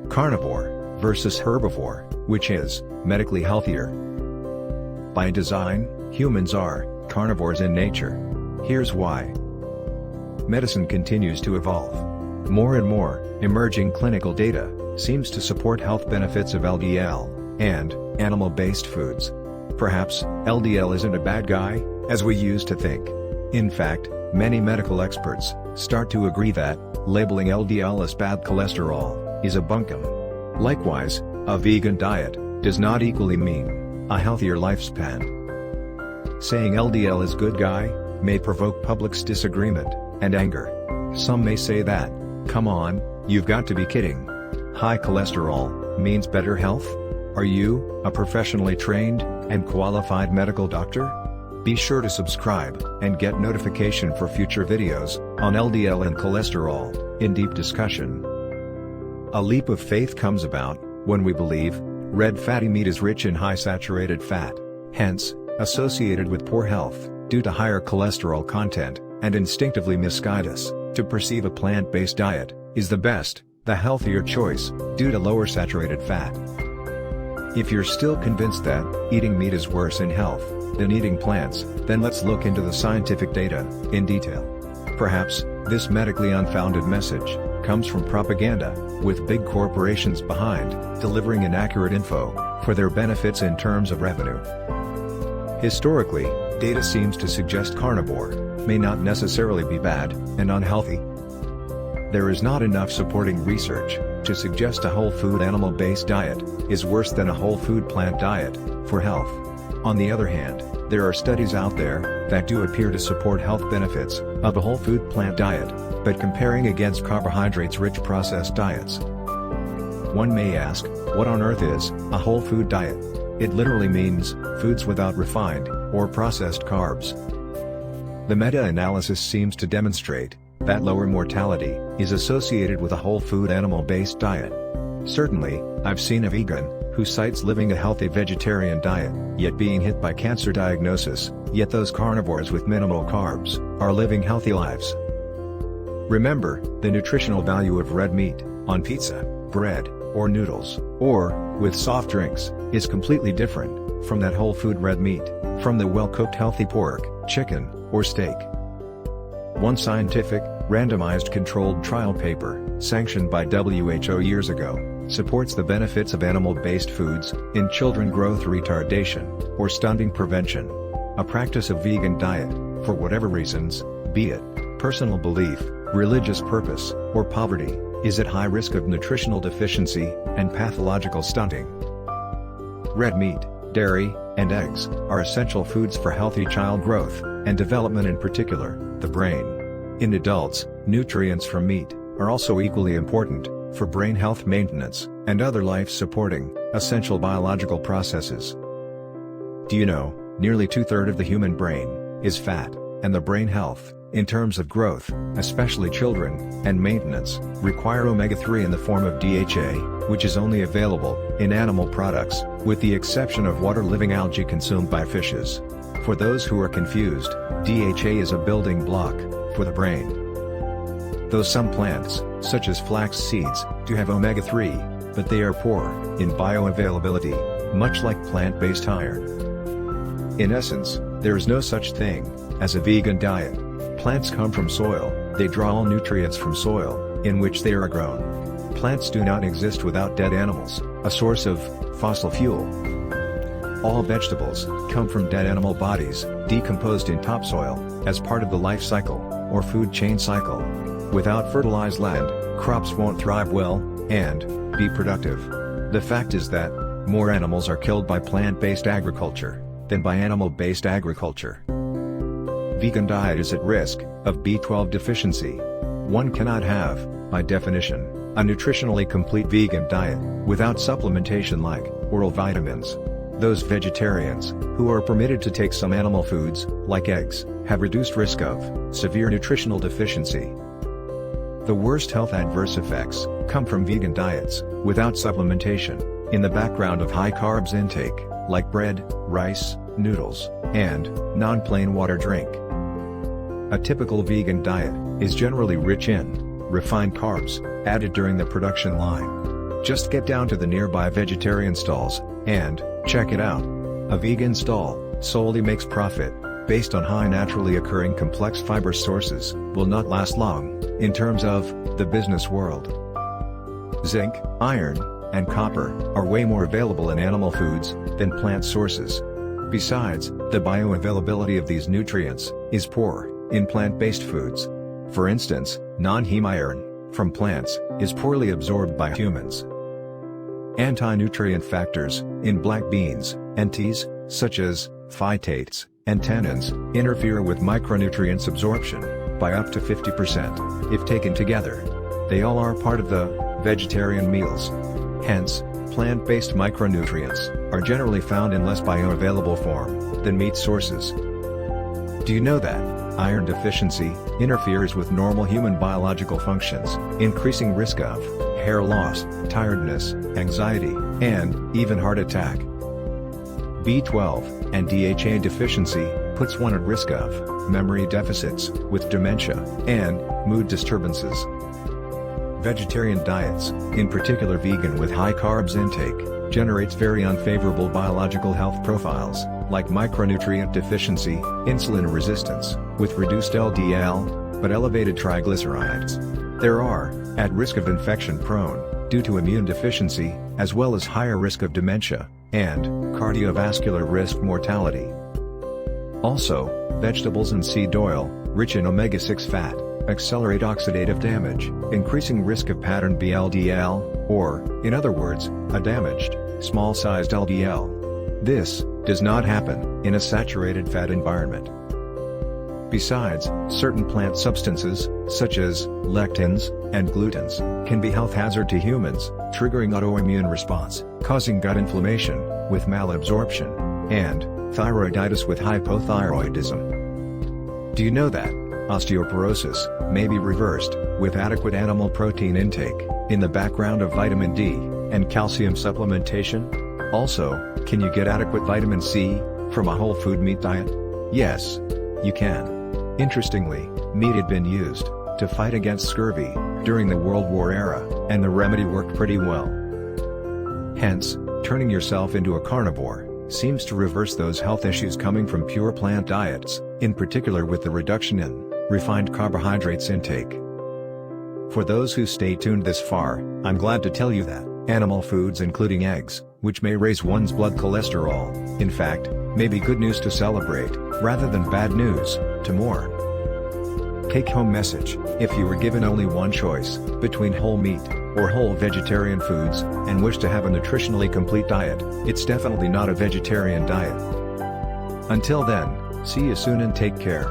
Carnivore versus herbivore, which is medically healthier? By design, humans are carnivores in nature. Here's why. Medicine continues to evolve. More and more, emerging clinical data seems to support health benefits of LDL and animal-based foods. Perhaps LDL isn't a bad guy, as we used to think. In fact, many medical experts start to agree that labeling LDL as bad cholesterol is a bunkum. Likewise, a vegan diet does not equally mean a healthier lifespan. Saying LDL is good guy may provoke public's disagreement and anger. Some may say that, come on, you've got to be kidding. High cholesterol means better health? Are you a professionally trained and qualified medical doctor? Be sure to subscribe and get notification for future videos on LDL and cholesterol in deep discussion. A leap of faith comes about when we believe red fatty meat is rich in high saturated fat, hence associated with poor health due to higher cholesterol content, and instinctively misguide us to perceive a plant-based diet is the best, the healthier choice, due to lower saturated fat. If you're still convinced that eating meat is worse in health than eating plants, then let's look into the scientific data in detail. Perhaps this medically unfounded message comes from propaganda, with big corporations behind delivering inaccurate info for their benefits in terms of revenue. Historically, data seems to suggest carnivore may not necessarily be bad and unhealthy. There is not enough supporting research to suggest a whole food animal-based diet is worse than a whole food plant diet for health. On the other hand, there are studies out there that do appear to support health benefits of a whole food plant diet, but comparing against carbohydrates-rich processed diets. One may ask, what on earth is a whole food diet? It literally means foods without refined or processed carbs. The meta-analysis seems to demonstrate that lower mortality is associated with a whole food animal-based diet. Certainly, I've seen a vegan who cites living a healthy vegetarian diet, yet being hit by cancer diagnosis, yet those carnivores with minimal carbs are living healthy lives. Remember, the nutritional value of red meat on pizza, bread, or noodles, or with soft drinks, is completely different from that whole food red meat from the well-cooked healthy pork, chicken, or steak. One scientific, randomized controlled trial paper, sanctioned by WHO years ago, supports the benefits of animal-based foods in children growth retardation or stunting prevention. A practice of vegan diet, for whatever reasons, be it personal belief, religious purpose, or poverty, is at high risk of nutritional deficiency and pathological stunting. Red meat, dairy, and eggs are essential foods for healthy child growth and development, in particular, the brain. In adults, nutrients from meat are also equally important for brain health maintenance and other life-supporting, essential biological processes. Do you know, nearly 2/3 of the human brain is fat, and the brain health, in terms of growth, especially children, and maintenance, require omega-3 in the form of DHA, which is only available in animal products, with the exception of water-living algae consumed by fishes. For those who are confused, DHA is a building block for the brain. Though some plants, such as flax seeds, do have omega-3, but they are poor in bioavailability, much like plant-based iron. In essence, there is no such thing as a vegan diet. Plants come from soil, they draw all nutrients from soil in which they are grown. Plants do not exist without dead animals, a source of fossil fuel. All vegetables come from dead animal bodies, decomposed in topsoil, as part of the life cycle, or food chain cycle. Without fertilized land, crops won't thrive well, and be productive. The fact is that more animals are killed by plant-based agriculture than by animal-based agriculture. Vegan diet is at risk of B12 deficiency. One cannot have, by definition, a nutritionally complete vegan diet without supplementation like oral vitamins. Those vegetarians who are permitted to take some animal foods, like eggs, have reduced risk of severe nutritional deficiency. The worst health adverse effects come from vegan diets without supplementation, in the background of high carbs intake, like bread, rice, noodles, and non-plain water drink. A typical vegan diet is generally rich in refined carbs, added during the production line. Just get down to the nearby vegetarian stalls, and check it out. A vegan stall solely makes profit, based on high naturally occurring complex fiber sources, will not last long, in terms of the business world. Zinc, iron, and copper are way more available in animal foods than plant sources. Besides, the bioavailability of these nutrients is poor in plant-based foods. For instance, non-heme iron from plants is poorly absorbed by humans. Anti-nutrient factors in black beans and teas, such as phytates and tannins, interfere with micronutrients absorption by up to 50%. If taken together, they all are part of the vegetarian meals. Hence, plant-based micronutrients are generally found in less bioavailable form than meat sources. Do you know that iron deficiency interferes with normal human biological functions, increasing risk of hair loss, tiredness, anxiety, and even heart attack? B12 and DHA deficiency puts one at risk of memory deficits with dementia and mood disturbances. Vegetarian diets, in particular vegan with high carbs intake, generates very unfavorable biological health profiles, like micronutrient deficiency, insulin resistance, with reduced LDL, but elevated triglycerides. There are, at risk of infection prone, due to immune deficiency, as well as higher risk of dementia, and cardiovascular risk mortality. Also, vegetables and seed oil, rich in omega-6 fat, accelerate oxidative damage, increasing risk of pattern VLDL, or, in other words, a damaged, small-sized LDL. This does not happen in a saturated fat environment. Besides, certain plant substances, such as lectins and glutens, can be health hazard to humans, triggering autoimmune response, causing gut inflammation with malabsorption, and thyroiditis with hypothyroidism. Do you know that osteoporosis may be reversed with adequate animal protein intake in the background of vitamin D and calcium supplementation? Also, can you get adequate vitamin C from a whole food meat diet? Yes, you can. Interestingly, meat had been used to fight against scurvy during the World War era, and the remedy worked pretty well. Hence, turning yourself into a carnivore seems to reverse those health issues coming from pure plant diets, in particular with the reduction in refined carbohydrates intake. For those who stay tuned this far, I'm glad to tell you that animal foods including eggs, which may raise one's blood cholesterol, in fact, may be good news to celebrate, rather than bad news to mourn. Take-home message: if you were given only one choice, between whole meat or whole vegetarian foods, and wish to have a nutritionally complete diet, it's definitely not a vegetarian diet. Until then, see you soon and take care.